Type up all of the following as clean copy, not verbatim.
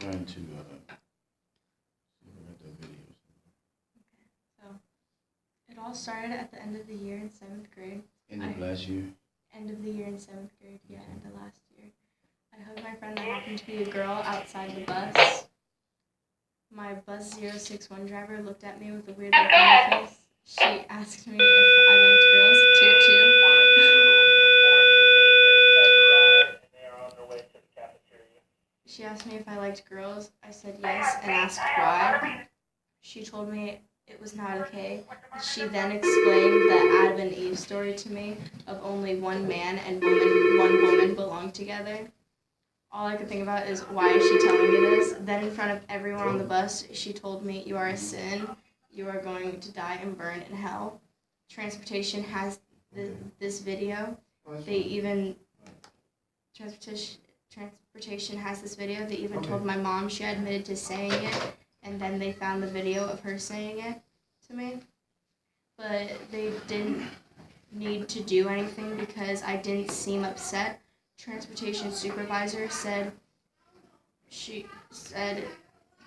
trying to look at the videos. So, it all started at the end of the year in 7th grade. End of last year? End of the year in 7th grade, yeah, end of last year. I hugged my friend that happened to be a girl outside the bus. My bus 061 driver looked at me with a weird look on her face. She asked me if I liked girls, tier 2. She asked me if I liked girls. I said yes and asked why. She told me it was not okay. She then explained the Adam and Eve story to me of only one man and one woman belong together. All I could think about is, why is she telling me this? Then in front of everyone on the bus, she told me, you are a sin. You are going to die and burn in hell. Transportation has this video. Transportation has this video. They even told my mom she admitted to saying it, and then they found the video of her saying it to me. But they didn't need to do anything because I didn't seem upset. Transportation supervisor said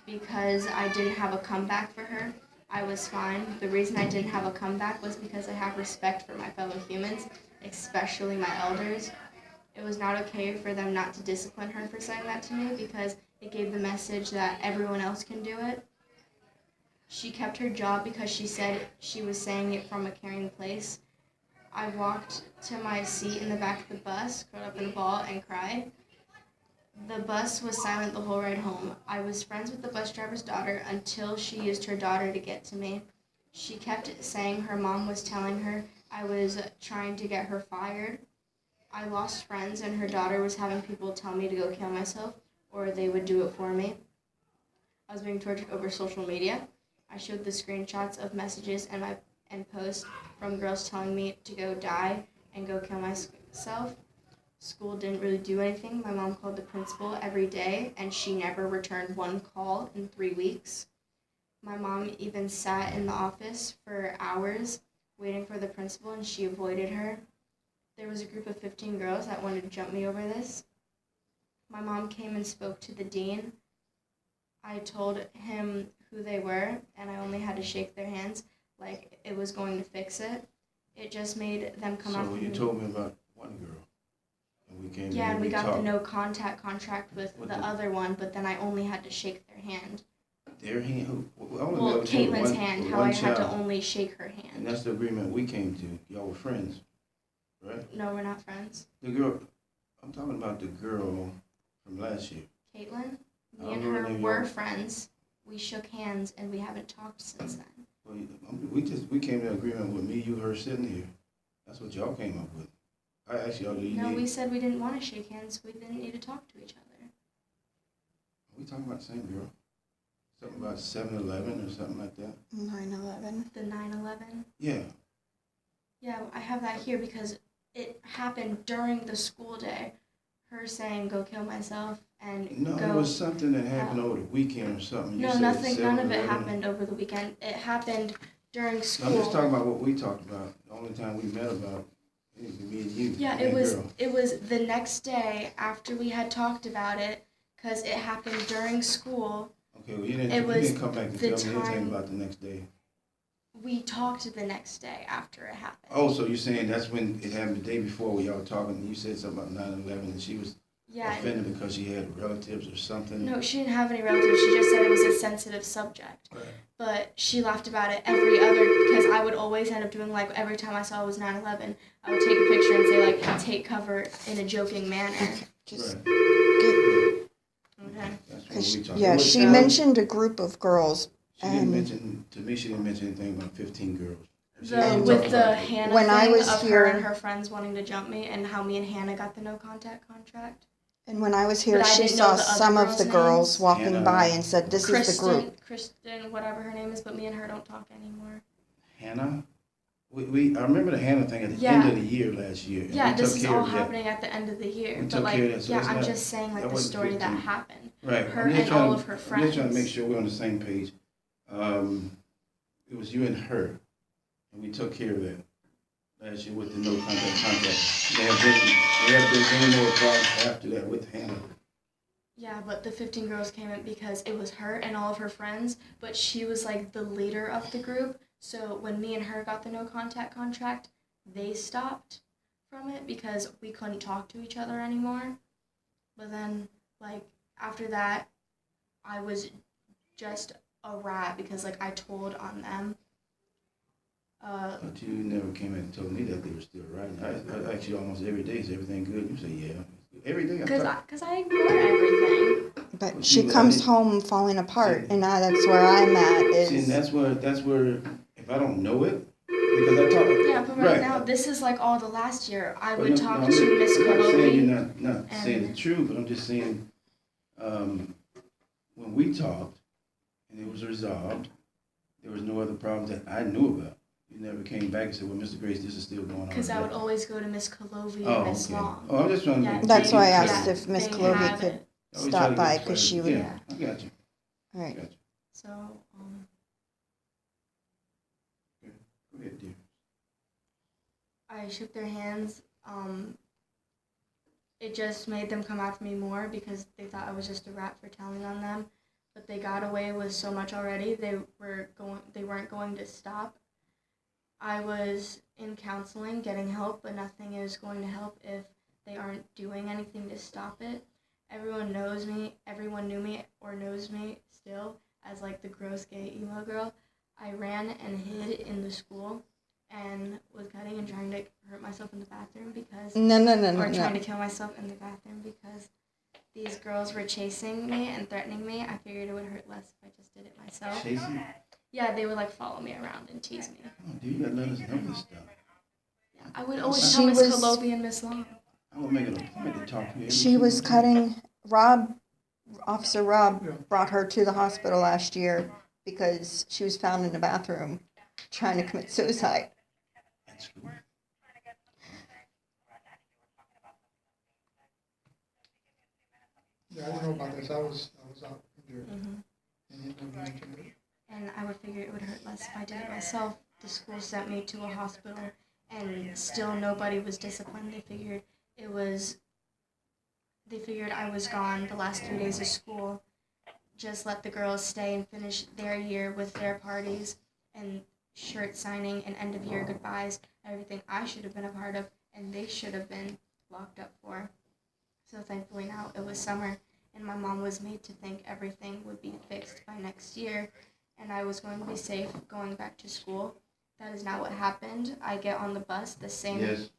because I didn't have a comeback for her, I was fine. The reason I didn't have a comeback was because I have respect for my fellow humans, especially my elders. It was not okay for them not to discipline her for saying that to me because it gave the message that everyone else can do it. She kept her job because she said she was saying it from a caring place. I walked to my seat in the back of the bus, curled up in a ball, and cried. The bus was silent the whole ride home. I was friends with the bus driver's daughter until she used her daughter to get to me. She kept saying her mom was telling her I was trying to get her fired. I lost friends, and her daughter was having people tell me to go kill myself, or they would do it for me. I was being tortured over social media. I showed the screenshots of messages and posts from girls telling me to go die and go kill myself. School didn't really do anything. My mom called the principal every day, and she never returned one call in 3 weeks. My mom even sat in the office for hours waiting for the principal, and she avoided her. There was a group of 15 girls that wanted to jump me over this. My mom came and spoke to the dean. I told him who they were, and I only had to shake their hands like it was going to fix it. It just made them come after me. So you told me about one girl, and we came. Yeah, and we got talked. the no contact contract with the other one, but then I only had to shake their hand. Their hand? Well, Caitlin's hand, how I had to only shake her hand. And that's the agreement we came to. Y'all were friends, right? No, we're not friends. The girl, I'm talking about the girl from last year. Caitlin? Me and her were friends. We shook hands, and we haven't talked since then. Well, we came to an agreement with me, you, her sitting here. That's what y'all came up with. I asked y'all, No, we said we didn't want to shake hands. We didn't need to talk to each other. Are we talking about the same girl? Something about 7-Eleven or something like that? 9/11. The 9/11? Yeah. Yeah, I have that here because it happened during the school day. Her saying, go kill myself, and No, go... it was something that happened over the weekend or something. No, nothing, none of it happened over the weekend. It happened during school. I'm just talking about what we talked about. The only time we met about it was me and you. Yeah, it was the next day after we had talked about it, because it happened during school. Okay, well, you didn't come back and tell me anything about the next day. We talked the next day after it happened. Oh, so you're saying that's when it happened the day before we all talking, and you said something about 9/11, and she was offended because she had relatives or something? No, she didn't have any relatives. She just said it was a sensitive subject. Right. But she laughed about it because I would always end up doing, like, every time I saw it was 9/11, I would take a picture and say, like, take cover in a joking manner. Just Right. get... Okay. That's what we talking Yeah, about. she mentioned a group of girls. She didn't mention, to me, she didn't mention anything about 15 girls. With the Hannah when thing I was of here, her and her friends wanting to jump me, and how me and Hannah got the no contact contract. And when I was here, But I she didn't know saw the other some of girls' the girls names. walking Hannah, by and said, this is the group. Kristen, whatever her name is, but me and her don't talk anymore. Hannah? I remember the Hannah thing at the end of the year last year. Yeah, this is all happening at the end of the year. We but took like, care of that, so I'm just saying, like, the story 15. that happened. Right. Her and all of her friends. I'm just trying to make sure we're on the same page. It was you and her, and we took care of that last year with the no contact contract. There have been any more problems after that with Hannah. Yeah, but the 15 girls came in because it was her and all of her friends, but she was like the leader of the group. So when me and her got the no contact contract, they stopped from it because we couldn't talk to each other anymore. But then, like, after that, I was just a rat because, like, I told on them. But you never came in and told me that they were still riding. I ask you almost every day, is everything good? You say, yeah. Every day Because I ignore everything. But Well, she see, comes home falling apart, see- and that's where I'm at. See, and Is that's where, if I don't know it, because I talk. Yeah, but right now, this is like all the last year. I But would no, talk no, to Miss I'm not saying Cologne. you're not saying the truth, but I'm just saying, when we talked and it was resolved, there was no other problems that I knew about. You never came back and said, well, Mr. Grace, this is still going on. Because I would always go to Miss Cologne Oh, and Miss okay. Long. Oh, I'm just trying to. Yeah, that's why I Yeah. asked if Miss they Clovey have could it. Always try to stop get by clarity. because she would. Yeah, I got you. All right. Got you. So, Go ahead, dear. I shook their hands. It just made them come after me more because they thought I was just a rat for telling on them. But they got away with so much already. They weren't going to stop. I was in counseling, getting help, but nothing is going to help if they aren't doing anything to stop it. Everyone knows me. Everyone knew me or knows me still as like the gross gay emo girl. I ran and hid in the school and was cutting and trying to hurt myself in the bathroom because No. trying to kill myself in the bathroom because these girls were chasing me and threatening me. I figured it would hurt less if I just did it myself. Chasing? Yeah, they would like follow me around and tease me. Oh, dude, you gotta let us know this stuff. Yeah, I would always She tell Miss was- Colobi and Miss Long. I would make it a point to talk to you. every She was single day. cutting. Officer Rob brought her to the hospital last year because she was found in the bathroom trying to commit suicide. At school. Yeah, I didn't know about this. I was out injured. Mm-hmm. And you never mentioned it. And I would figure it would hurt less if I did it myself. The school sent me to a hospital, and still nobody was disciplined. They figured I was gone the last 3 days of school. Just let the girls stay and finish their year with their parties and shirt signing and end of year goodbyes, everything I should have been a part of and they should have been locked up for. So thankfully now it was summer and my mom was made to think everything would be fixed by next year and I was going to be safe going back to school. That is not what happened. I get on the bus Yes.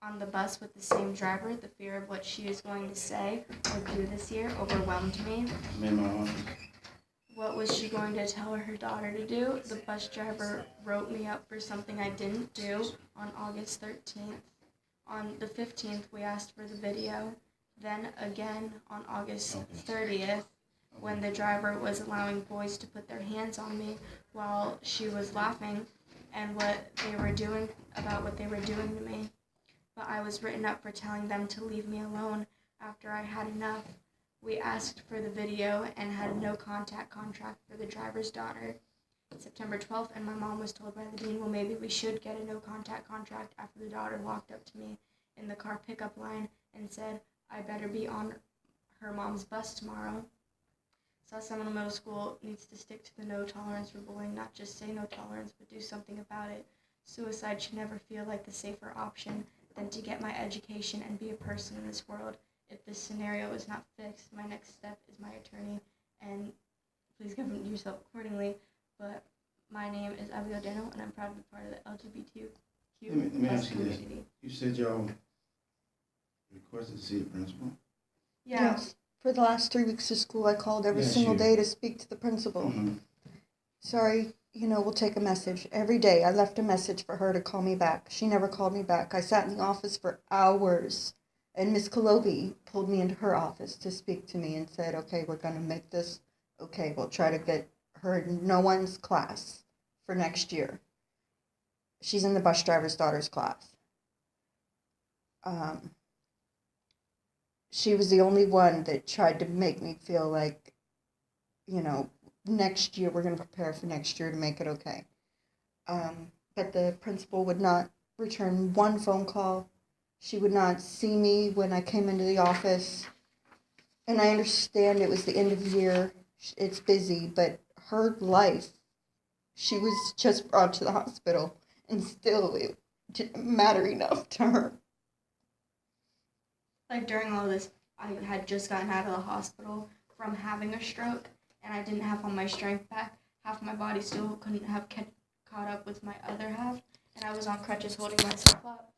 on the bus with the same driver. The fear of what she is going to say or do this year overwhelmed me. I'm in my office. What was she going to tell her daughter to do? The bus driver wrote me up for something I didn't do on August 13th. On the 15th, we asked for the video. Then again on August 30th, when the driver was allowing boys to put their hands on me while she was laughing and what they were doing to me. But I was written up for telling them to leave me alone after I had enough. We asked for the video and had a no contact contract for the driver's daughter. September 12th, and my mom was told by the dean, well, maybe we should get a no contact contract after the daughter walked up to me in the car pickup line and said, I better be on her mom's bus tomorrow. South Seminole Middle School needs to stick to the no tolerance for bullying, not just say no tolerance, but do something about it. Suicide should never feel like the safer option than to get my education and be a person in this world. If this scenario is not fixed, my next step is my attorney, and please govern yourself accordingly. But my name is Abigail, and I'm proud to be part of the LGBTQ Let me ask you this. community. You said y'all requested to see the principal? Yeah. Yes. For the last 3 weeks of school, I called every Yes, single you- day to speak to the principal. Mm-hmm. Sorry, we'll take a message. Every day I left a message for her to call me back. She never called me back. I sat in the office for hours. And Miss Colobi pulled me into her office to speak to me and said, okay, we're going to make this. Okay, we'll try to get her in no one's class for next year. She's in the bus driver's daughter's class. She was the only one that tried to make me feel like, next year, we're going to prepare for next year to make it okay. But the principal would not return one phone call. She would not see me when I came into the office. And I understand it was the end of the year, it's busy, but her life, she was just brought to the hospital, and still it didn't matter enough to her. Like during all this, I had just gotten out of the hospital from having a stroke, and I didn't have all my strength back. Half my body still couldn't have caught up with my other half, and I was on crutches holding myself up.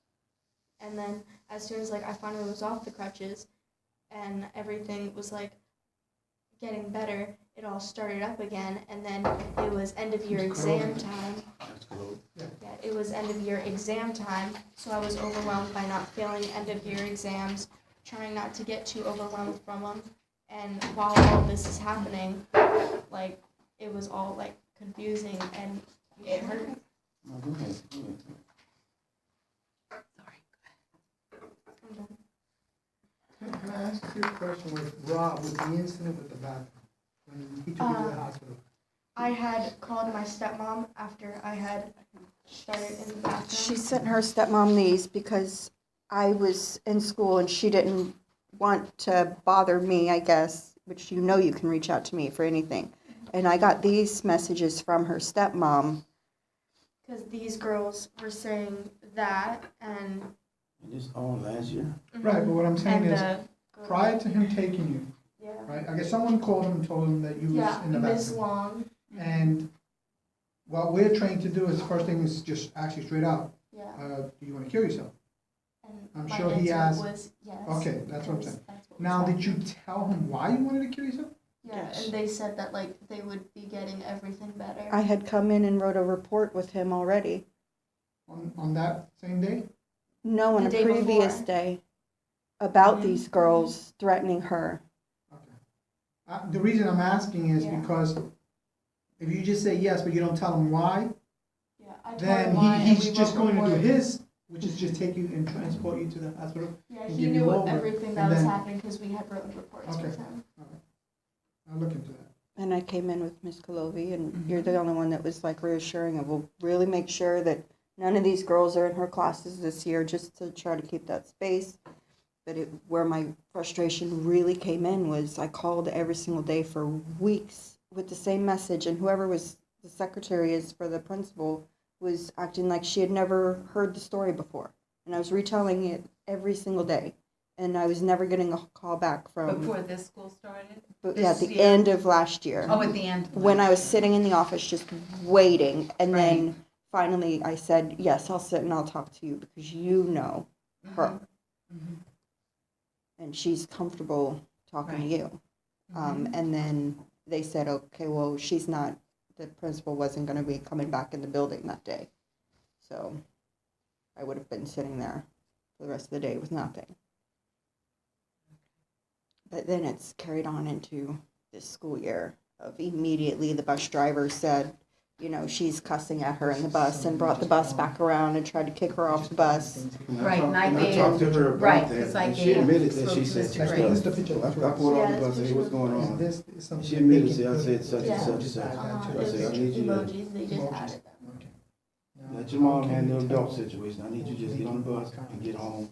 And then as soon as like I finally was off the crutches, and everything was like getting better, it all started up again, and then it was end of year exam time. That's cool. Yeah, it was end of year exam time, so I was overwhelmed by not failing end of year exams, trying not to get too overwhelmed from them. And while all this is happening, like it was all like confusing and it hurt. No, go ahead. Go ahead. I'm done. Can I ask you a question with Rob, with the incident with the bathroom? When he took you to the hospital? I had called my stepmom after I had started in the bathroom. She sent her stepmom these because I was in school and she didn't want to bother me, I guess, which you know you can reach out to me for anything. And I got these messages from her stepmom. Because these girls were saying that, and This all last year? Right, but what I'm saying and is, the girl, prior to him taking you, yeah, right, I guess someone called him and told him that you was in the Miss bathroom. Long, And what we're trained to do is, the first thing is just ask you straight out, yeah. do you want to kill yourself? And I'm my sure he answer asked- was yes. Okay, that's what I'm because saying. that's what was Now, did happening. you tell him why you wanted to kill yourself? Yeah, Yes. and they said that like they would be getting everything better. I had come in and wrote a report with him already. On that same day? No, on The a day previous before. day. About Mhm. these girls threatening her. Okay. The reason I'm asking is Yeah. because if you just say yes, but you don't tell him why, Yeah, I told then him why, and he's we just wrote going to do reports. his, which is just take you and transport you to the hospital. Yeah, and he give you knew over, everything that and was then- happening because we had written reports Okay. with him. I'll look into that. And I came in with Miss Colovi, and you're the only one that was like reassuring of, we'll really make sure that none of these girls are in her classes this year, just to try to keep that space. But where my frustration really came in was I called every single day for weeks with the same message, and whoever was the secretary is for the principal was acting like she had never heard the story before. And I was retelling it every single day, and I was never getting a call back from. Before this school started? But yeah, at this the year? end of last year. Oh, at the end? When I was sitting in the office just waiting, and then finally I said, yes, I'll sit and I'll talk to you because you know her. Mhm. And she's comfortable talking to Right. you. And then they said, okay, well, she's not, the principal wasn't going to be coming back in the building that day. So I would have been sitting there for the rest of the day with nothing. But then it's carried on into this school year of immediately the bus driver said, you know, she's cussing at her in the bus and brought the bus back around and tried to kick her off the bus. Right, and I gave- talked to her about right, that, 'cause I and she gave- admitted that spoke she to said Mr. she Gray. stuff. This is the picture. I pulled on the bus, hey, what's going Is on? this is something She that admitted, they see, I can said put- such and Yeah. such and Just such. add that to I it. said, I need you to, Emojis, they just added them. Okay. Now, let your mom how can handle you the adult tell situation. I need you to just get on the bus and get home